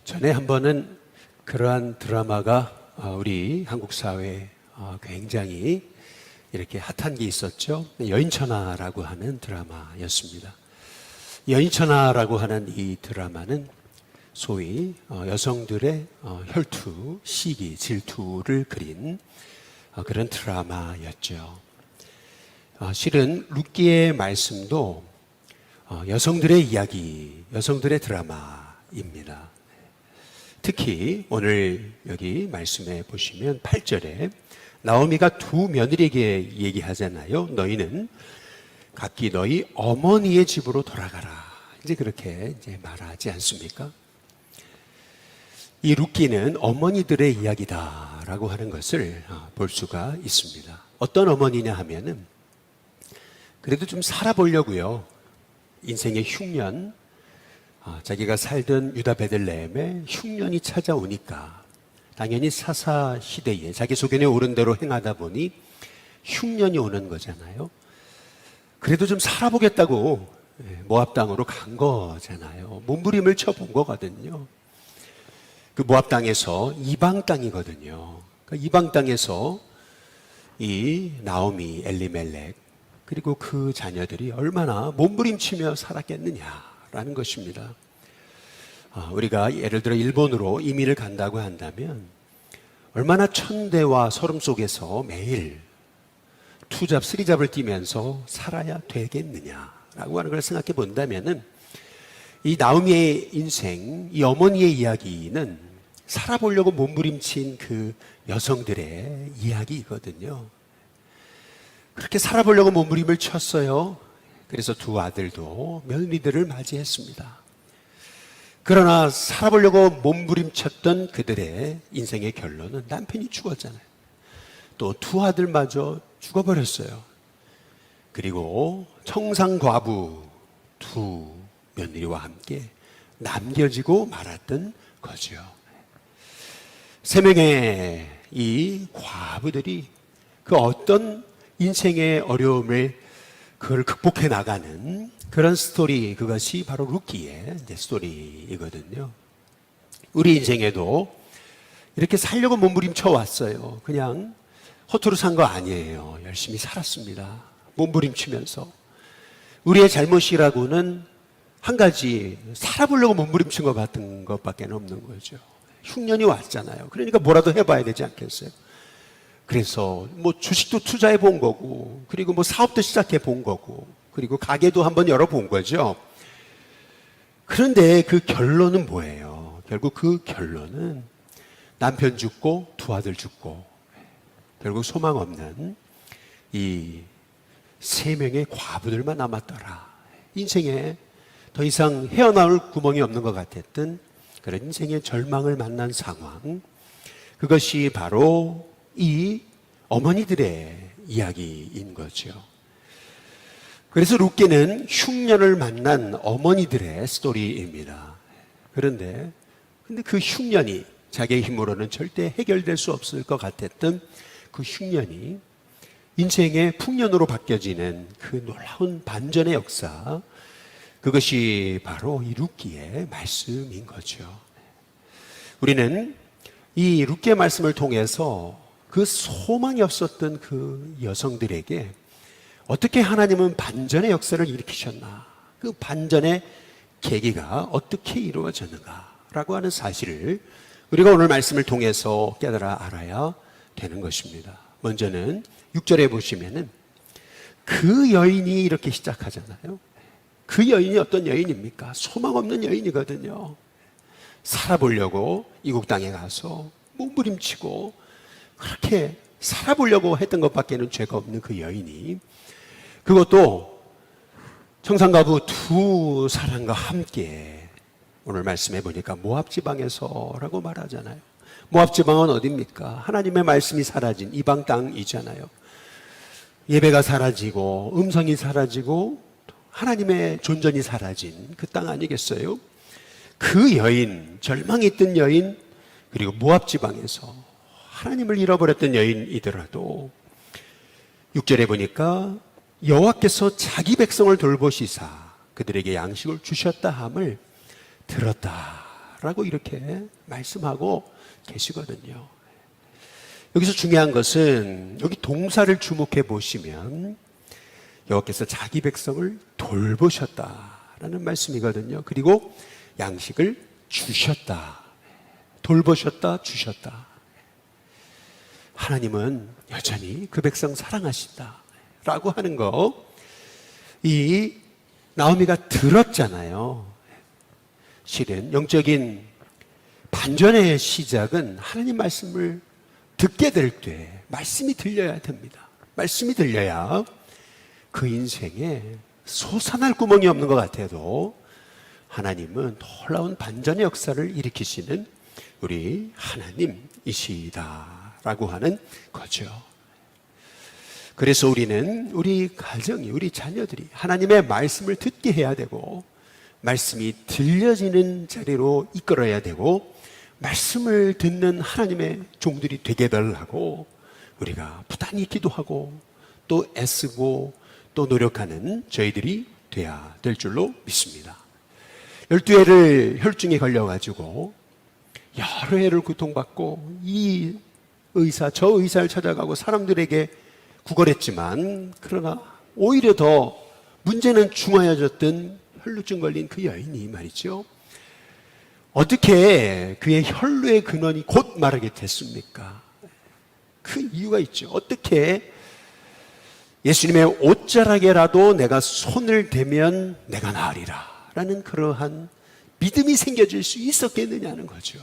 전에 한 번은 그러한 드라마가 우리 한국 사회에 굉장히 이렇게 핫한 게 있었죠. 여인천하라고 하는 드라마였습니다. 여인천하라고 하는 이 드라마는 소위 여성들의 혈투, 시기, 질투를 그린 그런 드라마였죠. 실은 룻기의 말씀도 여성들의 이야기, 여성들의 드라마입니다. 특히 오늘 여기 말씀에 보시면 8절에 나오미가 두 며느리에게 얘기하잖아요. 너희는 각기 너희 어머니의 집으로 돌아가라. 이제 그렇게 이제 말하지 않습니까? 이 룻기는 어머니들의 이야기다라고 하는 것을 볼 수가 있습니다. 어떤 어머니냐 하면은 그래도 좀 살아보려고요. 인생의 흉년, 자기가 살던 유다 베들레헴에 흉년이 찾아오니까 당연히 사사 시대에 자기 소견에 오른 대로 행하다 보니 흉년이 오는 거잖아요. 그래도 좀 살아보겠다고 모압 땅으로 간 거잖아요. 몸부림을 쳐본 거거든요. 그 모압 땅에서 이방 땅이거든요. 그러니까 이방 땅에서 이 나오미, 엘리멜렉 그리고 그 자녀들이 얼마나 몸부림치며 살았겠느냐라는 것입니다. 우리가 예를 들어 일본으로 이민을 간다고 한다면 얼마나 천대와 서름 속에서 매일 투잡, 쓰리잡을 뛰면서 살아야 되겠느냐라고 하는 걸 생각해 본다면은 이 나오미의 인생, 이 어머니의 이야기는 살아보려고 몸부림친 그 여성들의 이야기이거든요. 그렇게 살아보려고 몸부림을 쳤어요. 그래서 두 아들도 며느리들을 맞이했습니다. 그러나 살아보려고 몸부림쳤던 그들의 인생의 결론은 남편이 죽었잖아요. 또 두 아들마저 죽어버렸어요. 그리고 청상과부 두 며느리와 함께 남겨지고 말았던 거죠. 세 명의 이 과부들이 그 어떤 인생의 어려움을 그걸 극복해 나가는 그런 스토리, 그것이 바로 룻기의 스토리이거든요. 우리 인생에도 이렇게 살려고 몸부림쳐 왔어요. 그냥 허투루 산 거 아니에요. 열심히 살았습니다. 몸부림치면서. 우리의 잘못이라고는 한 가지, 살아보려고 몸부림친 것 같은 것밖에 없는 거죠. 흉년이 왔잖아요. 그러니까 뭐라도 해봐야 되지 않겠어요? 그래서 뭐 주식도 투자해 본 거고, 그리고 뭐 사업도 시작해 본 거고, 그리고 가게도 한번 열어본 거죠. 그런데 그 결론은 뭐예요? 결국 그 결론은 남편 죽고 두 아들 죽고 결국 소망 없는 이 세 명의 과부들만 남았더라. 인생에 더 이상 헤어나올 구멍이 없는 것 같았던 그런 인생의 절망을 만난 상황, 그것이 바로 이 어머니들의 이야기인 거죠. 그래서 룻기는 흉년을 만난 어머니들의 스토리입니다. 근데 그 흉년이 자기의 힘으로는 절대 해결될 수 없을 것 같았던 그 흉년이 인생의 풍년으로 바뀌어지는 그 놀라운 반전의 역사, 그것이 바로 이 룻기의 말씀인 거죠. 우리는 이 룻기의 말씀을 통해서 그 소망이 없었던 그 여성들에게 어떻게 하나님은 반전의 역사를 일으키셨나, 그 반전의 계기가 어떻게 이루어졌는가라고 하는 사실을 우리가 오늘 말씀을 통해서 깨달아 알아야 되는 것입니다. 먼저는 6절에 보시면은 그 여인이 이렇게 시작하잖아요. 그 여인이 어떤 여인입니까? 소망 없는 여인이거든요. 살아보려고 이국 땅에 가서 몸부림치고 그렇게 살아보려고 했던 것밖에는 죄가 없는 그 여인이, 그것도 청상가부 두 사람과 함께 오늘 말씀해 보니까 모압 지방에서라고 말하잖아요. 모압 지방은 어디입니까? 하나님의 말씀이 사라진 이방 땅이잖아요. 예배가 사라지고 음성이 사라지고 하나님의 존전이 사라진 그 땅 아니겠어요? 그 여인, 절망에 있던 여인, 그리고 모압 지방에서 하나님을 잃어버렸던 여인이더라도 6절에 보니까 여호와께서 자기 백성을 돌보시사 그들에게 양식을 주셨다 함을 들었다 라고 이렇게 말씀하고 계시거든요. 여기서 중요한 것은 여기 동사를 주목해 보시면 여호와께서 자기 백성을 돌보셨다라는 말씀이거든요. 그리고 양식을 주셨다. 돌보셨다, 주셨다. 하나님은 여전히 그 백성 사랑하신다 라고 하는 거, 이 나오미가 들었잖아요. 실은 영적인 반전의 시작은 하나님 말씀을 듣게 될 때 말씀이 들려야 됩니다. 말씀이 들려야 그 인생에 솟아날 구멍이 없는 것 같아도 하나님은 놀라운 반전의 역사를 일으키시는 우리 하나님이시다라고 하는 거죠. 그래서 우리는 우리 가정이, 우리 자녀들이 하나님의 말씀을 듣게 해야 되고 말씀이 들려지는 자리로 이끌어야 되고 말씀을 듣는 하나님의 종들이 되게 달라고 우리가 부단히 기도하고 또 애쓰고 또 노력하는 저희들이 돼야 될 줄로 믿습니다. 12해를 혈중에 걸려가지고 여러 해를 고통받고 이 의사 저 의사를 찾아가고 사람들에게 구걸했지만 그러나 오히려 더 문제는 중하여졌던 혈루증 걸린 그 여인이 말이죠. 어떻게 그의 혈루의 근원이 곧 마르게 됐습니까? 그 이유가 있죠. 어떻게 예수님의 옷자락에라도 내가 손을 대면 내가 나으리라 라는 그러한 믿음이 생겨질 수 있었겠느냐는 거죠.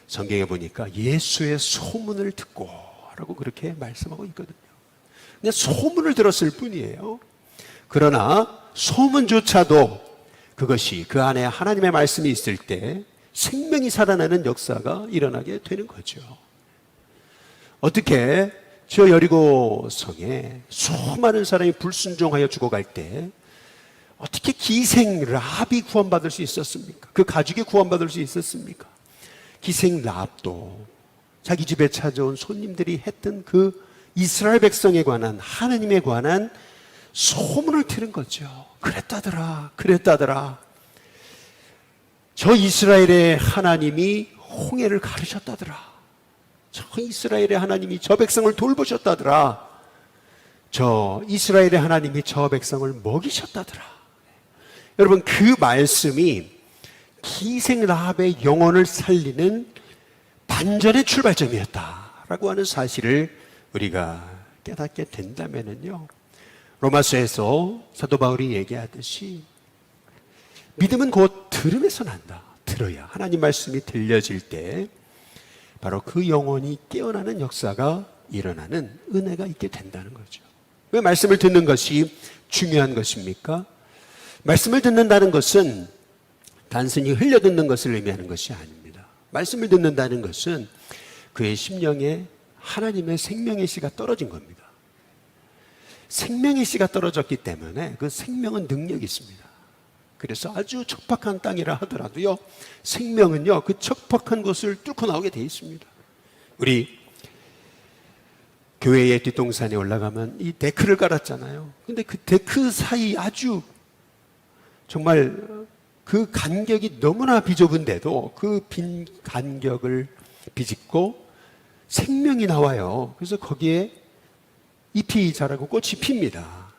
성경에 보니까 예수의 소문을 듣고 라고 그렇게 말씀하고 있거든요. 그냥 소문을 들었을 뿐이에요. 그러나 소문조차도 그것이 그 안에 하나님의 말씀이 있을 때 생명이 살아나는 역사가 일어나게 되는 거죠. 어떻게 저 여리고 성에 수많은 사람이 불순종하여 죽어갈 때 어떻게 기생 라합이 구원받을 수 있었습니까? 그 가족이 구원받을 수 있었습니까? 기생 라합도 자기 집에 찾아온 손님들이 했던 그 이스라엘 백성에 관한 하나님에 관한 소문을 들은 거죠. 그랬다더라, 그랬다더라. 저 이스라엘의 하나님이 홍해를 가르셨다더라. 저 이스라엘의 하나님이 저 백성을 돌보셨다더라. 저 이스라엘의 하나님이 저 백성을 먹이셨다더라. 여러분, 그 말씀이 기생 라합의 영혼을 살리는 반전의 출발점이었다라고 하는 사실을 우리가 깨닫게 된다면요, 로마서에서 사도 바울이 얘기하듯이 믿음은 곧 들음에서 난다. 들어야 하나님 말씀이 들려질 때 바로 그 영혼이 깨어나는 역사가 일어나는 은혜가 있게 된다는 거죠. 왜 말씀을 듣는 것이 중요한 것입니까? 말씀을 듣는다는 것은 단순히 흘려듣는 것을 의미하는 것이 아닙니다. 말씀을 듣는다는 것은 그의 심령에 하나님의 생명의 씨가 떨어진 겁니다. 생명의 씨가 떨어졌기 때문에 그 생명은 능력이 있습니다. 그래서 아주 척박한 땅이라 하더라도요, 생명은요 그 척박한 곳을 뚫고 나오게 되어 있습니다. 우리 교회의 뒷동산에 올라가면 이 데크를 깔았잖아요. 근데 그 데크 사이 아주 정말 그 간격이 너무나 비좁은데도 그 빈 간격을 비집고 생명이 나와요. 그래서 거기에 잎이 자라고 꽃이 핍니다.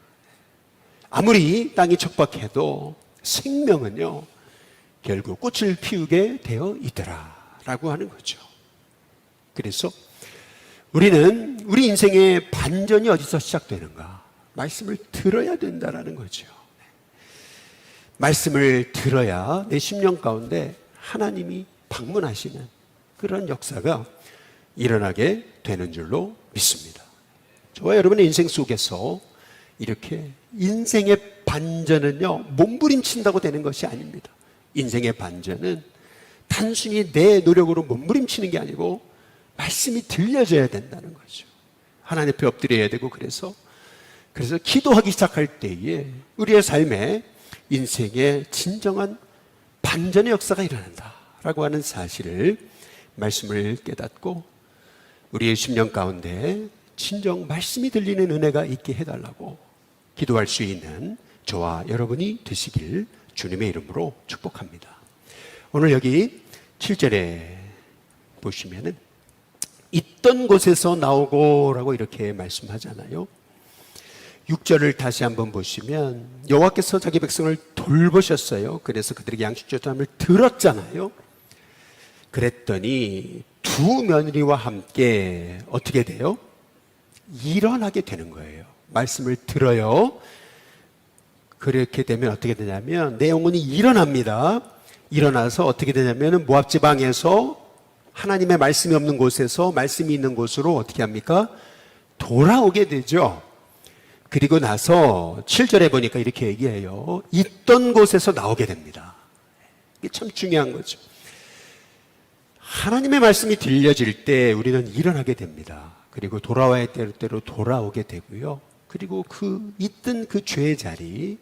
아무리 땅이 척박해도 생명은요 결국 꽃을 피우게 되어 있더라라고 하는 거죠. 그래서 우리는 우리 인생의 반전이 어디서 시작되는가? 말씀을 들어야 된다라는 거죠. 말씀을 들어야 내 심령 가운데 하나님이 방문하시는 그런 역사가 일어나게 되는 줄로 믿습니다. 저와 여러분의 인생 속에서 이렇게 인생의 반전은요 몸부림친다고 되는 것이 아닙니다. 인생의 반전은 단순히 내 노력으로 몸부림치는 게 아니고 말씀이 들려져야 된다는 거죠. 하나님 앞에 엎드려야 되고 그래서 기도하기 시작할 때에 우리의 삶에 인생의 진정한 반전의 역사가 일어난다라고 하는 사실을 말씀을 깨닫고 우리의 심령 가운데 진정 말씀이 들리는 은혜가 있게 해달라고 기도할 수 있는 저와 여러분이 되시길 주님의 이름으로 축복합니다. 오늘 여기 7절에 보시면은 있던 곳에서 나오고라고 이렇게 말씀하잖아요. 6절을 다시 한번 보시면 여호와께서 자기 백성을 돌보셨어요. 그래서 그들에게 양식주tam을 들었잖아요. 그랬더니 두 며느리와 함께 어떻게 돼요? 일어나게 되는 거예요. 말씀을 들어요. 그렇게 되면 어떻게 되냐면 내용은 일어납니다. 일어나서 어떻게 되냐면 모압 지방에서 하나님의 말씀이 없는 곳에서 말씀이 있는 곳으로 어떻게 합니까? 돌아오게 되죠. 그리고 나서 7절에 보니까 이렇게 얘기해요. 있던 곳에서 나오게 됩니다. 이게 참 중요한 거죠. 하나님의 말씀이 들려질 때 우리는 일어나게 됩니다. 그리고 돌아와야 될 때로 돌아오게 되고요. 그리고 그 있던 그 죄의 자리,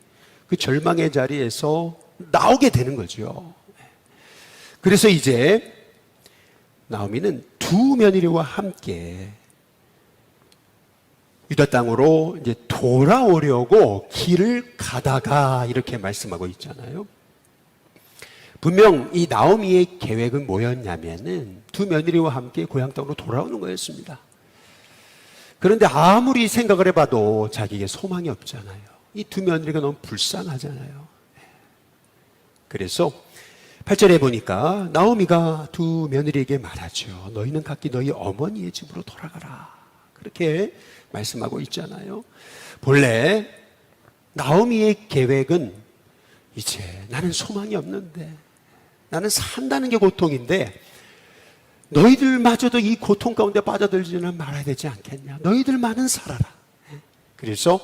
그 절망의 자리에서 나오게 되는 거죠. 그래서 이제 나오미는 두 며느리와 함께 유다 땅으로 이제 돌아오려고 길을 가다가 이렇게 말씀하고 있잖아요. 분명 이 나오미의 계획은 뭐였냐면은 두 며느리와 함께 고향 땅으로 돌아오는 거였습니다. 그런데 아무리 생각을 해봐도 자기에게 소망이 없잖아요. 이 두 며느리가 너무 불쌍하잖아요. 그래서 8절에 보니까 나오미가 두 며느리에게 말하죠. 너희는 각기 너희 어머니의 집으로 돌아가라. 그렇게 말씀하고 있잖아요. 본래 나오미의 계획은 이제 나는 소망이 없는데, 나는 산다는 게 고통인데 너희들마저도 이 고통 가운데 빠져들지는 말아야 되지 않겠냐. 너희들만은 살아라. 그래서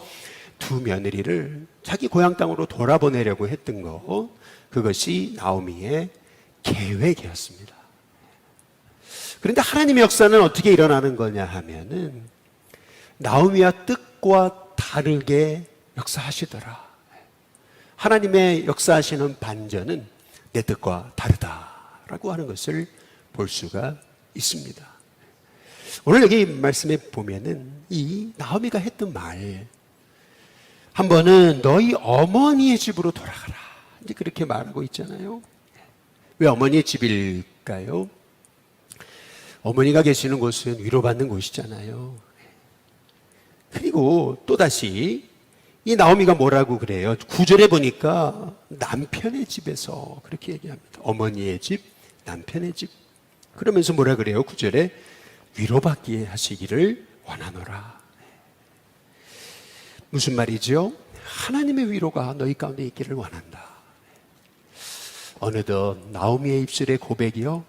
두 며느리를 자기 고향 땅으로 돌아보내려고 했던 거, 그것이 나오미의 계획이었습니다. 그런데 하나님의 역사는 어떻게 일어나는 거냐 하면은 나오미와 뜻과 다르게 역사하시더라. 하나님의 역사하시는 반전은 내 뜻과 다르다라고 하는 것을 볼 수가 있습니다. 오늘 여기 말씀에 보면은 이 나오미가 했던 말, 한 번은 너희 어머니의 집으로 돌아가라. 이제 그렇게 말하고 있잖아요. 왜 어머니의 집일까요? 어머니가 계시는 곳은 위로받는 곳이잖아요. 그리고 또다시 이 나오미가 뭐라고 그래요? 9절에 보니까 남편의 집에서 그렇게 얘기합니다. 어머니의 집, 남편의 집. 그러면서 뭐라 그래요? 9절에 위로받게 하시기를 원하노라. 무슨 말이죠? 하나님의 위로가 너희 가운데 있기를 원한다. 어느덧 나오미의 입술의 고백이요,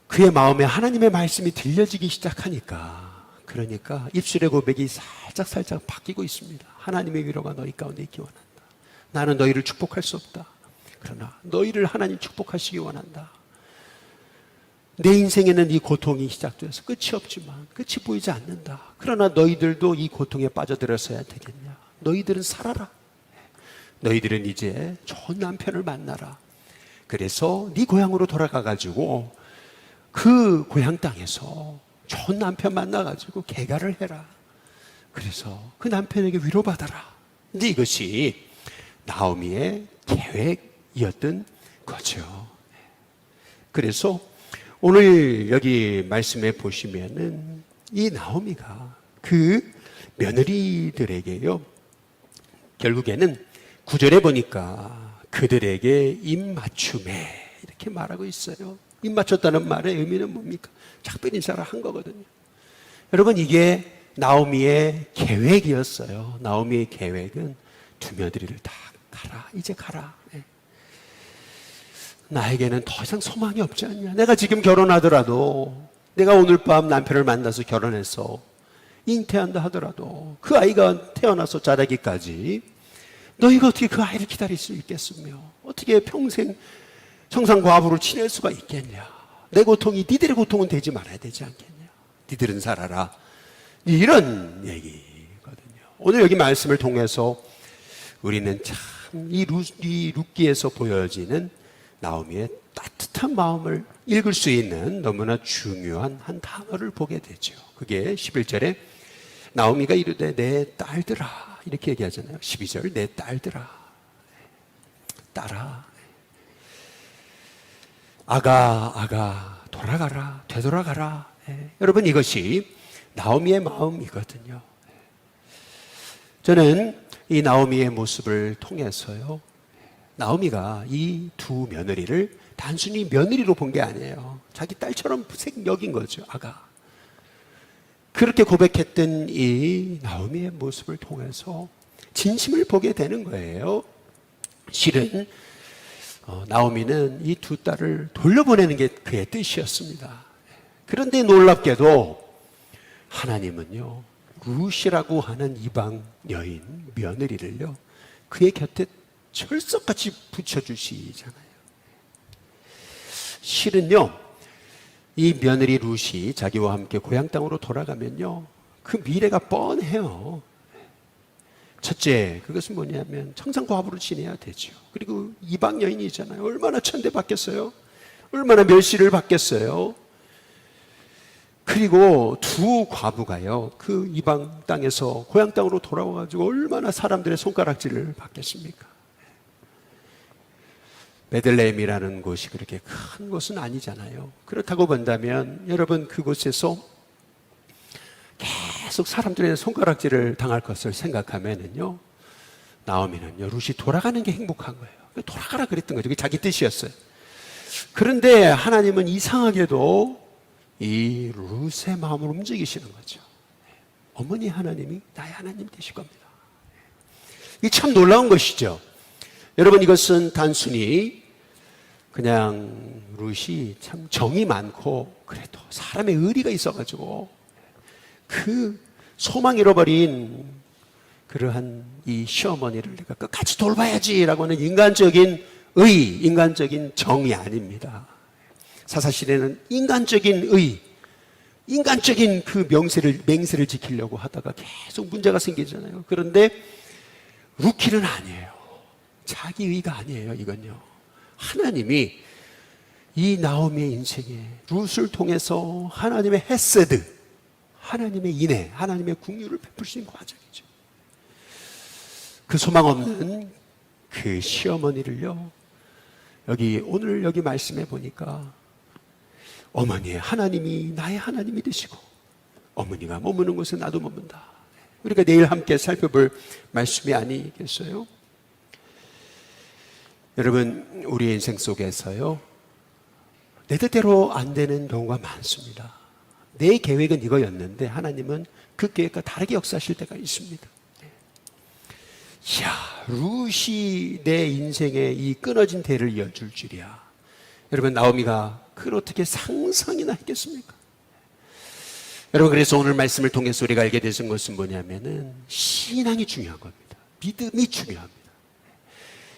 그의 마음에 하나님의 말씀이 들려지기 시작하니까, 그러니까 입술의 고백이 살짝 바뀌고 있습니다. 하나님의 위로가 너희 가운데 있기 원한다. 나는 너희를 축복할 수 없다. 그러나 너희를 하나님 축복하시기 원한다. 내 인생에는 이 고통이 시작돼서 끝이 없지만 끝이 보이지 않는다. 그러나 너희들도 이 고통에 빠져들었어야 되겠냐. 너희들은 살아라. 너희들은 이제 좋은 남편을 만나라. 그래서 네 고향으로 돌아가가지고 그 고향 땅에서 좋은 남편 만나가지고 개가를 해라. 그래서 그 남편에게 위로받아라. 근데 이것이 나오미의 계획이었던 거죠. 그래서 오늘 여기 말씀에 보시면은 이 나오미가 그 며느리들에게요, 결국에는 9절에 보니까 그들에게 입맞춤에 이렇게 말하고 있어요. 입맞췄다는 말의 의미는 뭡니까? 작별 인사를 한 거거든요. 여러분, 이게 나오미의 계획이었어요. 나오미의 계획은 두 며느리를 다 가라, 이제 가라. 나에게는 더 이상 소망이 없지 않냐. 내가 지금 결혼하더라도, 내가 오늘 밤 남편을 만나서 결혼해서 잉태한다 하더라도 그 아이가 태어나서 자라기까지 너희가 어떻게 그 아이를 기다릴 수 있겠으며 어떻게 평생 청산과부로 지낼 수가 있겠냐. 내 고통이 니들의 고통은 되지 말아야 되지 않겠냐. 니들은 살아라. 이런 얘기거든요. 오늘 여기 말씀을 통해서 우리는 참 이 룻기에서 보여지는 나오미의 따뜻한 마음을 읽을 수 있는 너무나 중요한 한 단어를 보게 되죠. 그게 11절에 나오미가 이르되 내 딸들아 이렇게 얘기하잖아요. 12절 내 딸들아, 딸아. 아가 돌아가라, 되돌아가라. 여러분, 이것이 나오미의 마음이거든요. 저는 이 나오미의 모습을 통해서요, 나오미가 이 두 며느리를 단순히 며느리로 본 게 아니에요. 자기 딸처럼 여긴 거죠. 아가. 그렇게 고백했던 이 나오미의 모습을 통해서 진심을 보게 되는 거예요. 실은 나오미는 이 두 딸을 돌려보내는 게 그의 뜻이었습니다. 그런데 놀랍게도 하나님은요, 룻이라고 하는 이방 여인 며느리를요, 그의 곁에 철석같이 붙여주시잖아요. 실은요, 이 며느리 룻이 자기와 함께 고향 땅으로 돌아가면요, 그 미래가 뻔해요. 첫째, 그것은 뭐냐면 청산과부로 지내야 되죠. 그리고 이방 여인이잖아요. 얼마나 천대받겠어요? 얼마나 멸시를 받겠어요? 그리고 두 과부가요, 그 이방 땅에서 고향 땅으로 돌아와가지고 얼마나 사람들의 손가락질을 받겠습니까? 베들레헴이라는 곳이 그렇게 큰 곳은 아니잖아요. 그렇다고 본다면 여러분, 그곳에서 계속 사람들의 손가락질을 당할 것을 생각하면은요, 나오미는요, 룻이 돌아가는 게 행복한 거예요. 돌아가라 그랬던 거죠. 그게 자기 뜻이었어요. 그런데 하나님은 이상하게도 이 룻의 마음을 움직이시는 거죠. 어머니 하나님이 나의 하나님 되실 겁니다. 이게 참 놀라운 것이죠. 여러분, 이것은 단순히 그냥 룻이 참 정이 많고 그래도 사람의 의리가 있어가지고 그 소망 잃어버린 그러한 이 시어머니를 내가 끝까지 돌봐야지라고 하는 인간적인 인간적인 정이 아닙니다. 사사시대는 인간적인 인간적인 그 맹세를 지키려고 하다가 계속 문제가 생기잖아요. 그런데 룻기는 아니에요. 자기 의가 아니에요. 이건요, 하나님이 이 나오미의 인생에 룻을 통해서 하나님의 헤세드, 하나님의 인애, 하나님의 긍휼을 베푸시는 과정이죠. 그 소망 없는 그 시어머니를요, 오늘 여기 말씀해 보니까 어머니의 하나님이 나의 하나님이 되시고 어머니가 머무는 곳에 나도 머문다. 우리가 내일 함께 살펴볼 말씀이 아니겠어요? 여러분, 우리의 인생 속에서요, 내 뜻대로 안 되는 경우가 많습니다. 내 계획은 이거였는데 하나님은 그 계획과 다르게 역사하실 때가 있습니다. 이야, 룻이 내 인생에 이 끊어진 대를 이어줄 줄이야. 여러분, 나오미가 그걸 어떻게 상상이나 했겠습니까? 여러분, 그래서 오늘 말씀을 통해서 우리가 알게 되신 것은 뭐냐면은 신앙이 중요한 겁니다. 믿음이 중요합니다.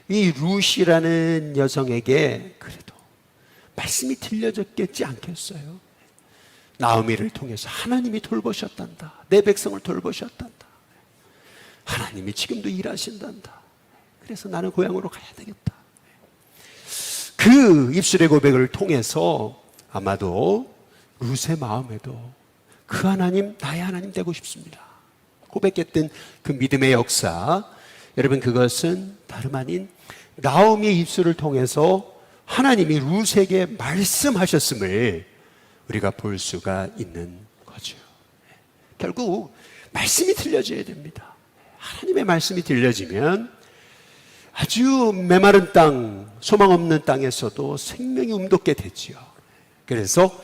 이 룻이라는 여성에게 그래도 말씀이 들려졌겠지 않겠어요? 나오미를 통해서 하나님이 돌보셨단다. 내 백성을 돌보셨단다. 하나님이 지금도 일하신단다. 그래서 나는 고향으로 가야 되겠다. 그 입술의 고백을 통해서 아마도 룻의 마음에도 그 하나님, 나의 하나님 되고 싶습니다 고백했던 그 믿음의 역사, 여러분, 그것은 다름 아닌 나오미의 입술을 통해서 하나님이 룻에게 말씀하셨음을 우리가 볼 수가 있는 거죠. 결국 말씀이 들려져야 됩니다. 하나님의 말씀이 들려지면 아주 메마른 땅, 소망 없는 땅에서도 생명이 움돋게 되지요. 그래서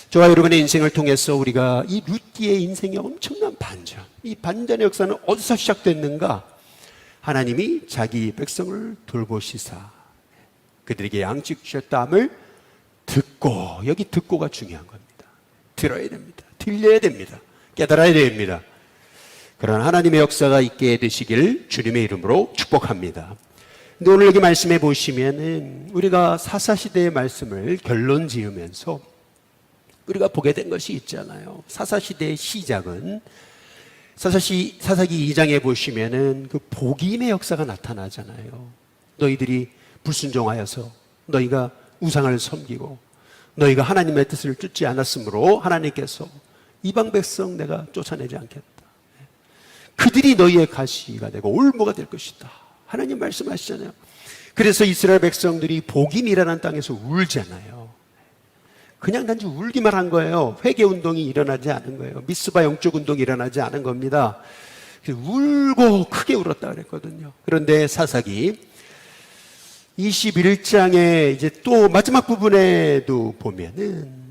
저와 여러분의 인생을 통해서 우리가 이 룻기의 인생의 엄청난 반전, 이 반전의 역사는 어디서 시작됐는가? 하나님이 자기 백성을 돌보시사 그들에게 양식 주셨다함을 듣고, 여기 듣고가 중요한 겁니다. 들어야 됩니다. 들려야 됩니다. 깨달아야 됩니다. 그런 하나님의 역사가 있게 되시길 주님의 이름으로 축복합니다. 근데 오늘 여기 말씀해 보시면은 우리가 사사시대의 말씀을 결론 지으면서 우리가 보게 된 것이 있잖아요. 사사시대의 시작은 사사기 2장에 보시면은 그 복임의 역사가 나타나잖아요. 너희들이 불순종하여서 너희가 우상을 섬기고 너희가 하나님의 뜻을 쫓지 않았으므로 하나님께서 이방 백성 내가 쫓아내지 않겠다. 그들이 너희의 가시가 되고 올무가 될 것이다. 하나님 말씀하시잖아요. 그래서 이스라엘 백성들이 복임이라는 땅에서 울잖아요. 그냥 단지 울기만 한 거예요. 회개 운동이 일어나지 않은 거예요. 미스바 영적 운동이 일어나지 않은 겁니다. 울고 크게 울었다 그랬거든요. 그런데 사사기 21장에 이제 또 마지막 부분에도 보면은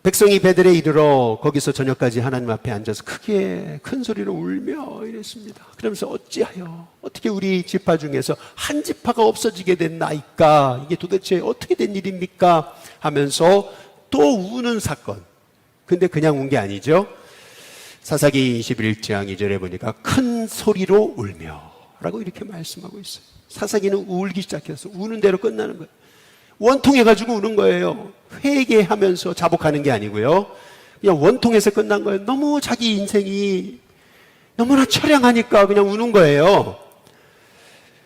백성이 베델에 이르러 거기서 저녁까지 하나님 앞에 앉아서 크게 큰 소리로 울며 이랬습니다. 그러면서 어찌하여 어떻게 우리 지파 중에서 한 지파가 없어지게 됐나이까? 이게 도대체 어떻게 된 일입니까? 하면서 또 우는 사건. 근데 그냥 운 게 아니죠. 사사기 21장 2절에 보니까 큰 소리로 울며 라고 이렇게 말씀하고 있어요. 사사기는 울기 시작해서 우는 대로 끝나는 거예요. 원통해가지고 우는 거예요. 회개하면서 자복하는 게 아니고요. 그냥 원통해서 끝난 거예요. 너무 자기 인생이 너무나 처량하니까 그냥 우는 거예요.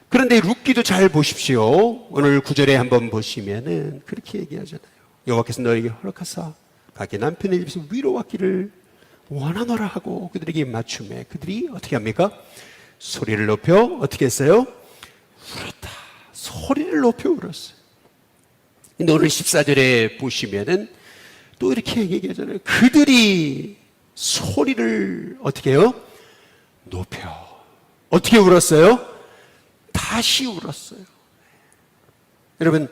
그런데 룻기도 잘 보십시오. 오늘 9절에 한번 보시면은 그렇게 얘기하잖아요. 여호와께서 너에게 허락하사 각기 남편의 집에서 위로받기를 원하노라 하고 그들에게 맞춤에 그들이 어떻게 합니까? 소리를 높여 어떻게 했어요? 울었다. 소리를 높여 울었어요. 오늘 14절에 보시면은 또 이렇게 얘기하잖아요. 그들이 소리를 어떻게 해요? 높여. 어떻게 울었어요? 다시 울었어요. 여러분,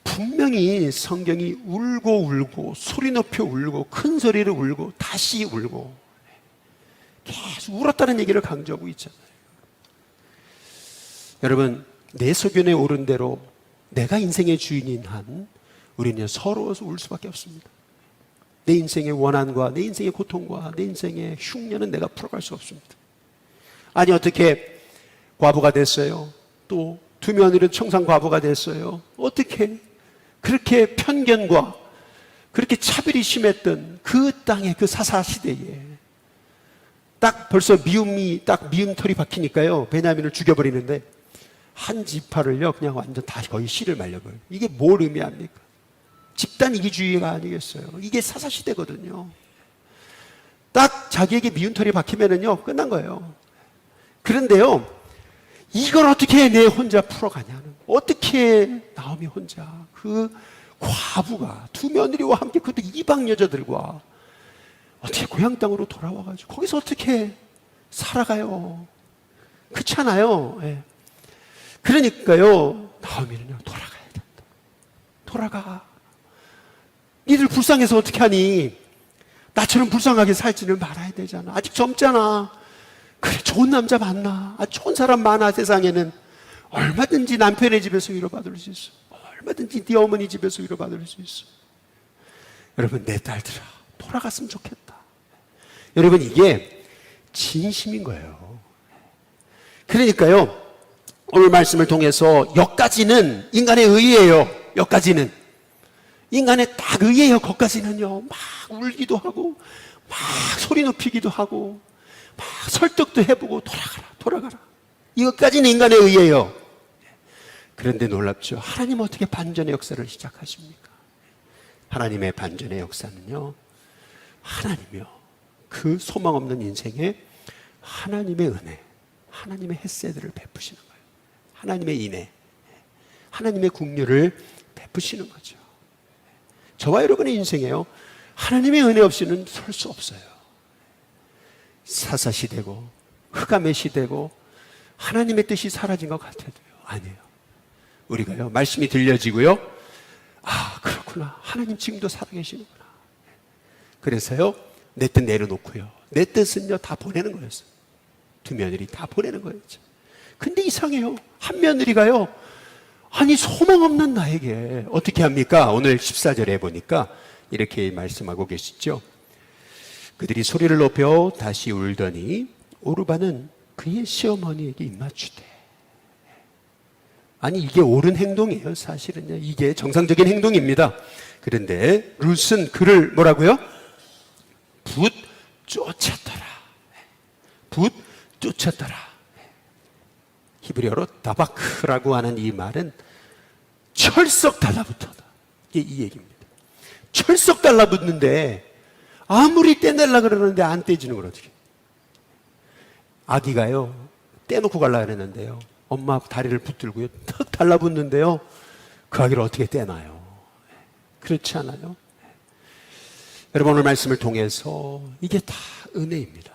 분명히 성경이 울고 소리 높여 울고 큰 소리를 울고 다시 울고 계속 울었다는 얘기를 강조하고 있잖아요. 여러분, 내 소견에 오른 대로 내가 인생의 주인인 한 우리는 서러워서 울 수밖에 없습니다. 내 인생의 원한과 내 인생의 고통과 내 인생의 흉년은 내가 풀어갈 수 없습니다. 아니 어떻게 과부가 됐어요? 또 두 며느리는 청산 과부가 됐어요. 어떻게 그렇게 편견과 그렇게 차별이 심했던 그 땅의 그 사사시대에 딱 벌써 미움털이 박히니까요 베냐민을 죽여버리는데 한 지파를요 그냥 완전 다 거의 씨를 말려버려요. 이게 뭘 의미합니까? 집단 이기주의가 아니겠어요. 이게 사사시대거든요. 딱 자기에게 미움털이 박히면은요 끝난 거예요. 그런데요 이걸 어떻게 내 혼자 풀어가냐는, 어떻게 나오미 혼자 그 과부가 두 며느리와 함께 그것도 이방 여자들과 어떻게 고향 땅으로 돌아와가지고 거기서 어떻게 살아가요? 그렇잖아요. 예. 그러니까요 나오미는요 돌아가야 된다. 돌아가. 니들 불쌍해서 어떻게 하니? 나처럼 불쌍하게 살지를 말아야 되잖아. 아직 젊잖아. 그래 좋은 남자 만나. 좋은 사람 많아. 세상에는 얼마든지 남편의 집에서 위로받을 수 있어. 얼마든지 네 어머니 집에서 위로받을 수 있어. 여러분 내 딸들아 돌아갔으면 좋겠다. 여러분 이게 진심인 거예요. 그러니까요 오늘 말씀을 통해서 여기까지는 인간의 의예요. 여기까지는 인간의 딱 의예요. 거기까지는요 막 울기도 하고 막 소리 높이기도 하고 막 설득도 해보고 돌아가라 이것까지는 인간의 의예요. 그런데 놀랍죠. 하나님 어떻게 반전의 역사를 시작하십니까? 하나님의 반전의 역사는요 하나님이요 그 소망 없는 인생에 하나님의 은혜, 하나님의 햇새들을 베푸시는 거예요. 하나님의 인애, 하나님의 긍휼을 베푸시는 거죠. 저와 여러분의 인생에요 하나님의 은혜 없이는 설 수 없어요. 사사시대고 흑암의 시대고 하나님의 뜻이 사라진 것 같아도요 아니에요. 우리가요 말씀이 들려지고요 아 그렇구나 하나님 지금도 살아계시는구나. 그래서요 내 뜻 내려놓고요 내 뜻은요 다 보내는 거였어요. 두 며느리 다 보내는 거였죠. 근데 이상해요. 한 며느리가요 아니 소망 없는 나에게 어떻게 합니까? 오늘 14절에 보니까 이렇게 말씀하고 계시죠. 그들이 소리를 높여 다시 울더니 오르바는 그의 시어머니에게 입맞추되. 아니 이게 옳은 행동이에요. 사실은요 이게 정상적인 행동입니다. 그런데 룻은 그를 뭐라고요? 붓 쫓았더라. 히브리어로 다바크라고 하는 이 말은 철썩 달라붙어다. 이게 이 얘기입니다. 철썩 달라붙는데 아무리 떼내려고 그러는데 안 떼지는 걸 어떻게. 아기가요 떼놓고 가려고 그랬는데요 엄마 다리를 붙들고요 턱 달라붙는데요 그 아기를 어떻게 떼나요? 그렇지 않아요? 여러분, 오늘 말씀을 통해서 이게 다 은혜입니다.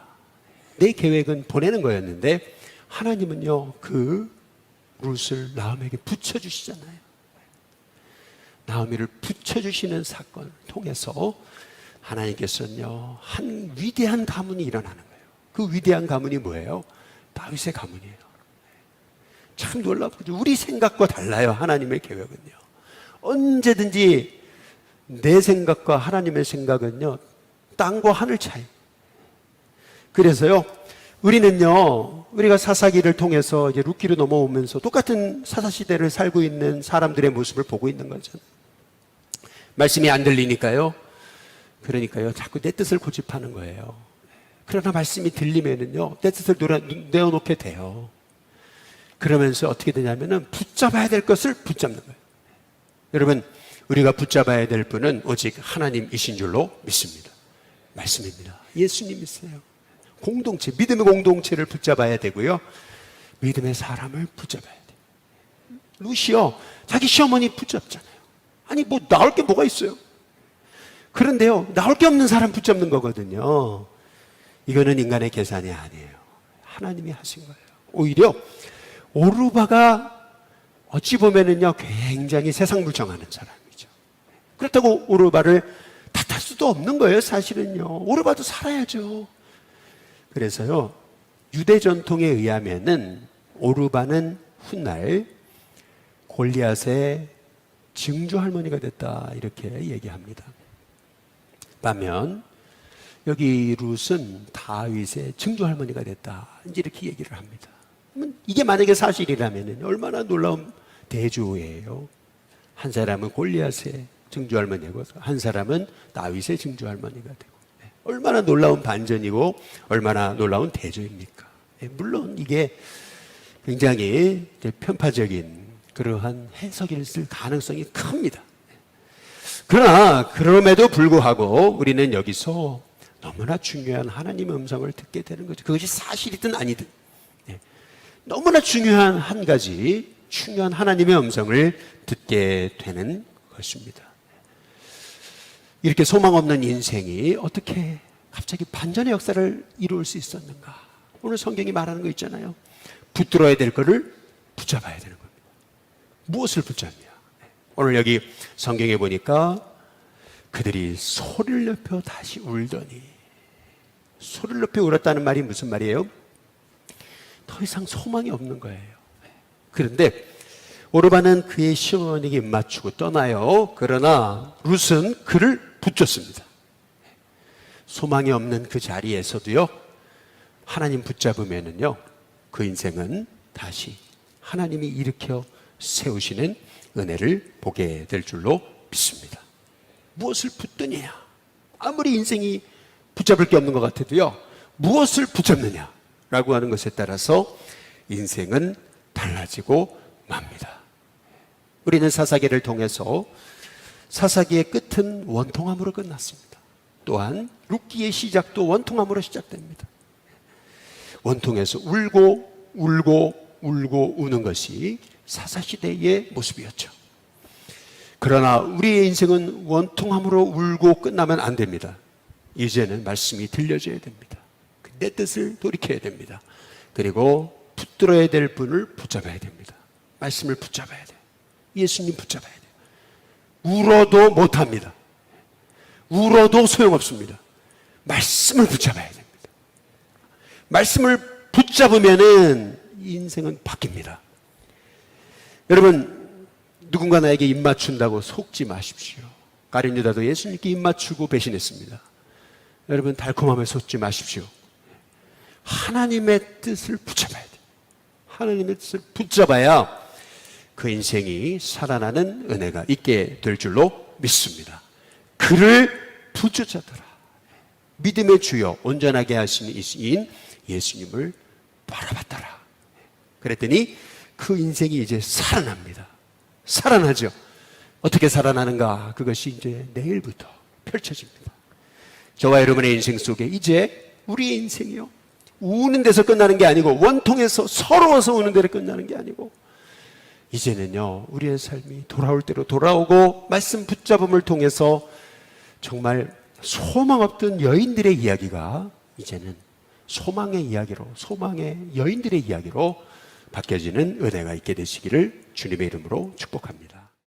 내 계획은 보내는 거였는데 하나님은요, 그 룻을 나오미에게 붙여주시잖아요. 나오미를 붙여주시는 사건을 통해서 하나님께서는요, 한 위대한 가문이 일어나는 거예요. 그 위대한 가문이 뭐예요? 다윗의 가문이에요. 참 놀랍죠. 우리 생각과 달라요. 하나님의 계획은요. 언제든지 내 생각과 하나님의 생각은요, 땅과 하늘 차이. 그래서요, 우리는요, 우리가 사사기를 통해서 이제 룻기로 넘어오면서 똑같은 사사시대를 살고 있는 사람들의 모습을 보고 있는 거죠. 말씀이 안 들리니까요, 그러니까요, 자꾸 내 뜻을 고집하는 거예요. 그러나 말씀이 들리면은요, 내 뜻을 내어놓게 돼요. 그러면서 어떻게 되냐면은 붙잡아야 될 것을 붙잡는 거예요. 여러분, 우리가 붙잡아야 될 분은 오직 하나님이신 줄로 믿습니다. 말씀입니다. 예수님이세요. 공동체, 믿음의 공동체를 붙잡아야 되고요, 믿음의 사람을 붙잡아야 돼요. 룻이요, 자기 시어머니 붙잡잖아요. 아니, 뭐 나올 게 뭐가 있어요? 그런데요, 나올 게 없는 사람 붙잡는 거거든요. 이거는 인간의 계산이 아니에요. 하나님이 하신 거예요. 오히려 오르바가 어찌 보면은요, 굉장히 세상 물정하는 사람이죠. 그렇다고 오르바를 탓할 수도 없는 거예요. 사실은요, 오르바도 살아야죠. 그래서요, 유대 전통에 의하면은 오르바는 훗날 골리앗의 증조 할머니가 됐다, 이렇게 얘기합니다. 반면 여기 룻은 다윗의 증조 할머니가 됐다, 이제 이렇게 얘기를 합니다. 이게 만약에 사실이라면 얼마나 놀라운 대조예요. 한 사람은 골리앗의 증조 할머니고 한 사람은 다윗의 증조 할머니가 되고, 얼마나 놀라운 반전이고 얼마나 놀라운 대조입니까? 물론 이게 굉장히 편파적인 그러한 해석일 가능성이 큽니다. 그러나 그럼에도 불구하고 우리는 여기서 너무나 중요한 하나님의 음성을 듣게 되는 거죠. 그것이 사실이든 아니든 너무나 중요한 한 가지, 중요한 하나님의 음성을 듣게 되는 것입니다. 이렇게 소망 없는 인생이 어떻게 갑자기 반전의 역사를 이룰 수 있었는가? 오늘 성경이 말하는 거 있잖아요. 붙들어야 될 거를 붙잡아야 되는 겁니다. 무엇을 붙잡냐? 오늘 여기 성경에 보니까 그들이 소리를 높여 다시 울더니, 소리를 높여 울었다는 말이 무슨 말이에요? 더 이상 소망이 없는 거예요. 그런데 오르바는 그의 시어머니에게 맞추고 떠나요. 그러나 룻은 그를 붙잡습니다. 소망이 없는 그 자리에서도요, 하나님 붙잡으면은요, 그 인생은 다시 하나님이 일으켜 세우시는 은혜를 보게 될 줄로 믿습니다. 무엇을 붙드냐? 아무리 인생이 붙잡을 게 없는 것 같아도요, 무엇을 붙잡느냐라고 하는 것에 따라서 인생은 달라지고 맙니다. 우리는 사사기를 통해서 사사기의 끝은 원통함으로 끝났습니다. 또한 룻기의 시작도 원통함으로 시작됩니다. 원통해서 울고 우는 것이 사사시대의 모습이었죠. 그러나 우리의 인생은 원통함으로 울고 끝나면 안 됩니다. 이제는 말씀이 들려줘야 됩니다. 내 뜻을 돌이켜야 됩니다. 그리고 붙들어야 될 분을 붙잡아야 됩니다. 말씀을 붙잡아야 돼요. 예수님 붙잡아야 돼요. 울어도 못합니다. 울어도 소용없습니다. 말씀을 붙잡아야 됩니다. 말씀을 붙잡으면은 인생은 바뀝니다. 여러분, 누군가 나에게 입 맞춘다고 속지 마십시오. 가룟 유다도 예수님께 입 맞추고 배신했습니다. 여러분, 달콤함에 속지 마십시오. 하나님의 뜻을 붙잡아야 돼요. 하나님의 뜻을 붙잡아야 그 인생이 살아나는 은혜가 있게 될 줄로 믿습니다. 그를 붙잡더라. 믿음의 주여 온전하게 하시는 이인 예수님을 바라봤더라. 그랬더니 그 인생이 이제 살아납니다. 살아나죠. 어떻게 살아나는가? 그것이 이제 내일부터 펼쳐집니다. 저와 여러분의 인생 속에 이제 우리의 인생이요, 우는 데서 끝나는 게 아니고, 원통해서 서러워서 우는 데로 끝나는 게 아니고, 이제는요, 우리의 삶이 돌아올 대로 돌아오고 말씀 붙잡음을 통해서 정말 소망 없던 여인들의 이야기가 이제는 소망의 이야기로, 소망의 여인들의 이야기로 바뀌어지는 은혜가 있게 되시기를 주님의 이름으로 축복합니다.